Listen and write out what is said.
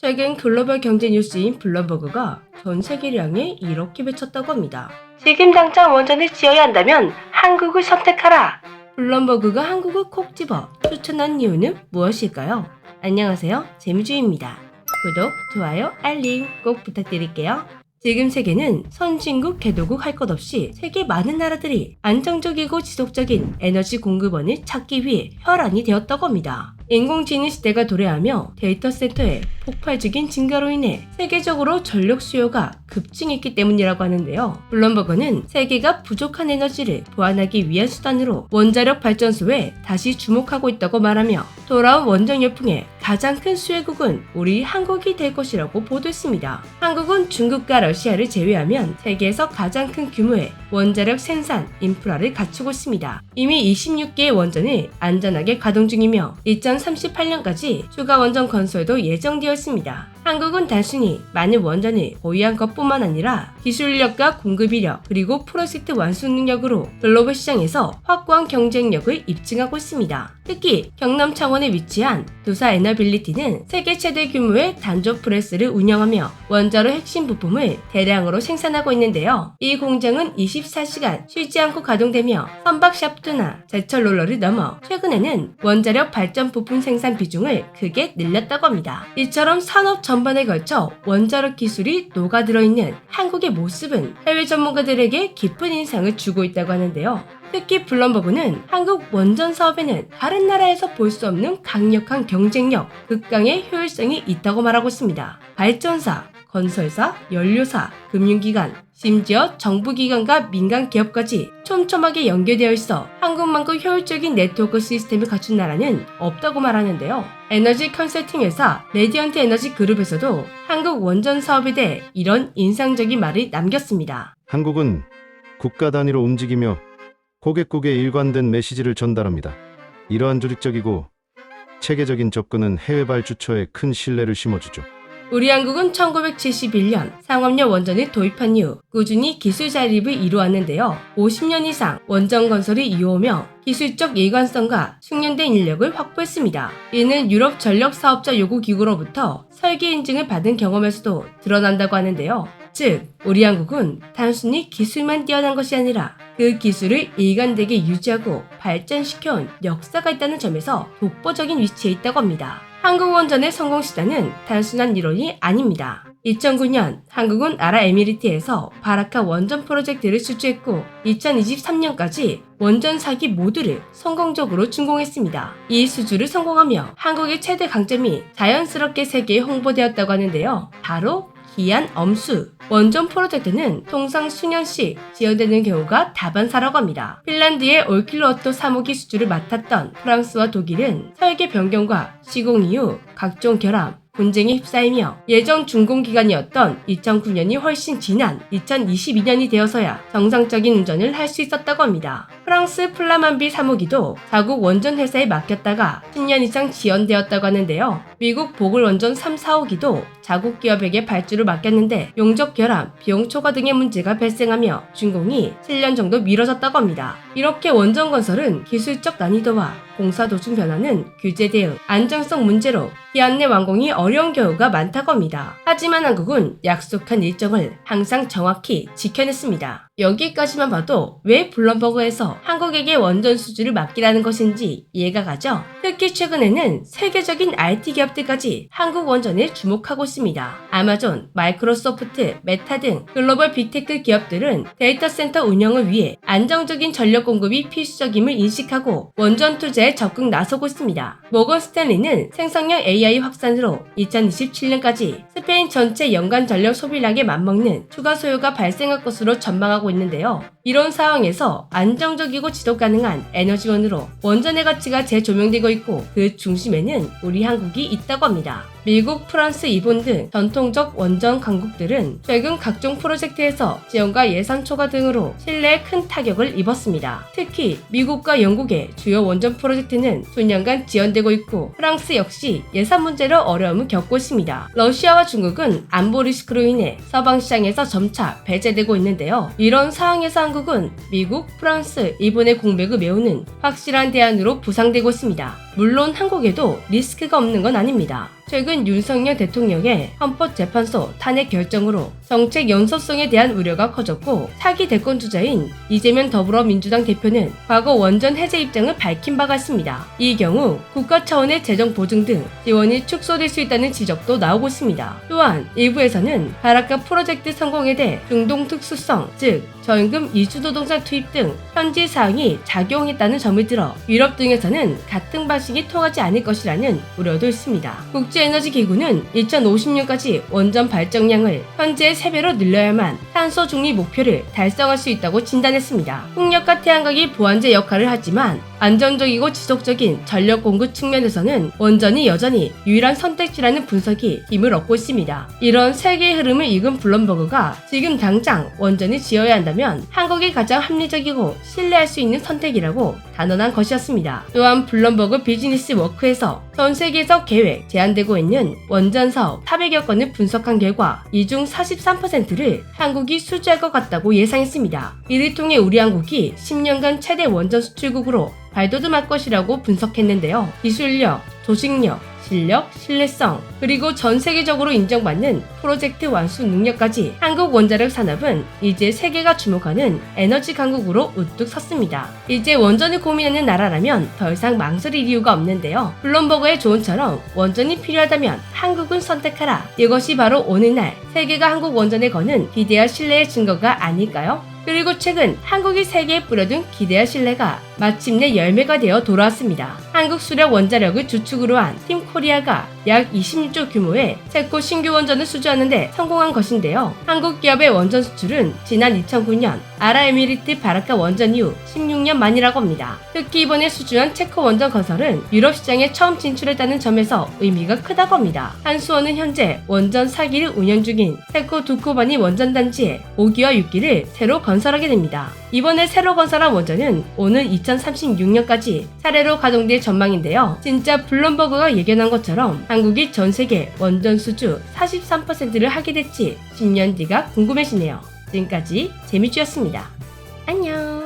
최근 글로벌 경제 뉴스인 블룸버그가 전 세계를 향해 이렇게 외쳤다고 합니다. 지금 당장 원전을 지어야 한다면 한국을 선택하라. 블룸버그가 한국을 콕 집어 추천한 이유는 무엇일까요? 안녕하세요, 재미주입니다. 구독, 좋아요, 알림 꼭 부탁드릴게요. 지금 세계는 선진국, 개도국 할 것 없이 세계 많은 나라들이 안정적이고 지속적인 에너지 공급원을 찾기 위해 혈안이 되었다고 합니다. 인공지능 시대가 도래하며 데이터 센터의 폭발적인 증가로 인해 세계적으로 전력 수요가 급증했기 때문이라고 하는데요. 블룸버그는 세계가 부족한 에너지를 보완하기 위한 수단으로 원자력 발전소에 다시 주목하고 있다고 말하며 돌아온 원전 열풍의 가장 큰 수혜국은 우리 한국이 될 것이라고 보도했습니다. 한국은 중국과 러시아를 제외하면 세계에서 가장 큰 규모의 원자력 생산 인프라를 갖추고 있습니다. 이미 26개의 원전을 안전하게 가동 중이며 2038년까지 추가 원전 건설도 예정되어 있습니다. 한국은 단순히 많은 원전을 보유한 것뿐만 아니라 기술력과 공급이력 그리고 프로젝트 완수 능력으로 글로벌 시장에서 확고한 경쟁력을 입증하고 있습니다. 특히 경남 창원에 위치한 두사 에너빌리티는 세계 최대 규모의 단조 프레스를 운영하며 원자로 핵심 부품을 대량으로 생산하고 있는데요. 이 공장은 24시간 쉬지 않고 가동되며 선박 샤프트나 제철 롤러를 넘어 최근에는 원자력 발전 부품 생산 비중을 크게 늘렸다고 합니다. 이처럼 산업 전반에 걸쳐 원자력 기술이 녹아들어있는 한국의 모습은 해외 전문가들에게 깊은 인상을 주고 있다고 하는데요. 특히 블룸버그는 한국 원전 사업에는 다른 나라에서 볼 수 없는 강력한 경쟁력, 극강의 효율성이 있다고 말하고 있습니다. 발전사, 건설사, 연료사, 금융기관, 심지어 정부기관과 민간기업까지 촘촘하게 연계되어 있어 한국만큼 효율적인 네트워크 시스템을 갖춘 나라는 없다고 말하는데요. 에너지 컨설팅 회사 레디언트 에너지 그룹에서도 한국 원전 사업에 대해 이런 인상적인 말을 남겼습니다. 한국은 국가 단위로 움직이며 고객국에 일관된 메시지를 전달합니다. 이러한 조직적이고 체계적인 접근은 해외 발주처에 큰 신뢰를 심어주죠. 우리 한국은 1971년 상업용 원전을 도입한 이후 꾸준히 기술 자립을 이루었는데요. 50년 이상 원전 건설을 이어오며 기술적 일관성과 숙련된 인력을 확보했습니다. 이는 유럽 전력 사업자 요구기구로부터 설계 인증을 받은 경험에서도 드러난다고 하는데요. 즉, 우리 한국은 단순히 기술만 뛰어난 것이 아니라 그 기술을 일관되게 유지하고 발전시켜온 역사가 있다는 점에서 독보적인 위치에 있다고 합니다. 한국 원전의 성공 시대는 단순한 이론이 아닙니다. 2009년 한국은 아랍에미리트에서 바라카 원전 프로젝트를 수주했고 2023년까지 원전 4기 모두를 성공적으로 준공했습니다. 이 수주를 성공하며 한국의 최대 강점이 자연스럽게 세계에 홍보되었다고 하는데요. 바로 기한 엄수. 원전 프로젝트는 통상 수년씩 지연되는 경우가 다반사라고 합니다. 핀란드의 올킬로어토 3호기 수주를 맡았던 프랑스와 독일은 설계 변경과 시공 이후 각종 결함, 분쟁에 휩싸이며 예정 준공 기간이었던 2009년이 훨씬 지난 2022년이 되어서야 정상적인 운전을 할 수 있었다고 합니다. 프랑스 플라만비 3호기도 자국 원전 회사에 맡겼다가 10년 이상 지연되었다고 하는데요. 미국 보글 원전 3, 4호기도 자국 기업에게 발주를 맡겼는데 용적 결함, 비용 초과 등의 문제가 발생하며 준공이 7년 정도 미뤄졌다고 합니다. 이렇게 원전 건설은 기술적 난이도와 공사 도중 변화는 규제 대응, 안정성 문제로 기한 내 완공이 어려운 경우가 많다고 합니다. 하지만 한국은 약속한 일정을 항상 정확히 지켜냈습니다. 여기까지만 봐도 왜 블룸버그에서 한국에게 원전 수주를 맡기라는 것인지 이해가 가죠? 특히 최근에는 세계적인 IT 기업들까지 한국 원전에 주목하고 있습니다. 아마존, 마이크로소프트, 메타 등 글로벌 빅테크 기업들은 데이터 센터 운영을 위해 안정적인 전력 공급이 필수적임을 인식하고 원전 투자에 적극 나서고 있습니다. 모건 스탠리는 생성형 AI 확산으로 2027년까지 스페인 전체 연간 전력 소비량에 맞먹는 추가 소요가 발생할 것으로 전망하고 있는데요. 이런 상황에서 안정적이고 지속 가능한 에너지원으로 원전의 가치가 재조명되고 있고 그 중심에는 우리 한국이 있다고 합니다. 미국, 프랑스, 일본 등 전통적 원전 강국들은 최근 각종 프로젝트에서 지원과 예산 초과 등으로 신뢰에 큰 타격을 입었습니다. 특히 미국과 영국의 주요 원전 프로젝트는 수년간 지연되고 있고 프랑스 역시 예산 문제로 어려움을 겪고 있습니다. 러시아와 중국은 안보 리스크로 인해 서방 시장에서 점차 배제되고 있는데요. 이런 상황에서 한국은 미국, 프랑스, 일본의 공백을 메우는 확실한 대안으로 부상되고 있습니다. 물론 한국에도 리스크가 없는 건 아닙니다. 최근 윤석열 대통령의 헌법재판소 탄핵 결정으로 정책 연속성에 대한 우려가 커졌고 차기 대권 주자인 이재명 더불어민주당 대표는 과거 원전 해제 입장을 밝힌 바가 있습니다. 이 경우 국가 차원의 재정 보증 등 지원이 축소될 수 있다는 지적도 나오고 있습니다. 또한 일부에서는 바라카 프로젝트 성공에 대해 중동 특수성, 즉 저임금 이주노동자 투입 등 현지 사항이 작용했다는 점을 들어 유럽 등에서는 같은 방식이 통하지 않을 것이라는 우려도 있습니다. 국제에너지기구는 2050년까지 원전 발전량을 현재의 3배로 늘려야만 탄소 중립 목표를 달성할 수 있다고 진단했습니다. 풍력과 태양광이 보완제 역할을 하지만 안정적이고 지속적인 전력 공급 측면에서는 원전이 여전히 유일한 선택지라는 분석이 힘을 얻고 있습니다. 이런 세계의 흐름을 읽은 블룸버그가 지금 당장 원전을 지어야 한다면 한국이 가장 합리적이고 신뢰할 수 있는 선택이라고 단언한 것이었습니다. 또한 블룸버그 비즈니스 워크에서 전 세계에서 계획, 제한되고 있는 원전 사업 400여 건을 분석한 결과 이 중 43%를 한국이 수주할 것 같다고 예상했습니다. 이를 통해 우리 한국이 10년간 최대 원전 수출국으로 발돋움할 것이라고 분석했는데요. 기술력, 조직력, 실력, 신뢰성, 그리고 전 세계적으로 인정받는 프로젝트 완수 능력까지 한국 원자력 산업은 이제 세계가 주목하는 에너지 강국으로 우뚝 섰습니다. 이제 원전을 고민하는 나라라면 더 이상 망설일 이유가 없는데요. 블룸버그의 조언처럼 원전이 필요하다면 한국은 선택하라. 이것이 바로 오늘날 세계가 한국 원전에 거는 기대와 신뢰의 증거가 아닐까요? 그리고 최근 한국이 세계에 뿌려둔 기대와 신뢰가 마침내 열매가 되어 돌아왔습니다. 한국 수력 원자력을 주축으로 한 팀코리아가 약 26조 규모의 체코 신규 원전을 수주하는데 성공한 것인데요. 한국 기업의 원전 수출은 지난 2009년 아랍에미리트 바라카 원전 이후 16년 만이라고 합니다. 특히 이번에 수주한 체코 원전 건설은 유럽 시장에 처음 진출했다는 점에서 의미가 크다고 합니다. 한수원은 현재 원전 4기를 운영 중인 체코 두코바니 원전단지에 5기와 6기를 새로 건설하게 됩니다. 이번에 새로 건설한 원전은 오는 2036년까지 차례로 가동될 전망인데요. 진짜 블룸버그가 예견한 것처럼 한국이 전 세계 원전 수주 43%를 하게 될지 10년 뒤가 궁금해지네요. 지금까지 재미쥐였습니다. 안녕.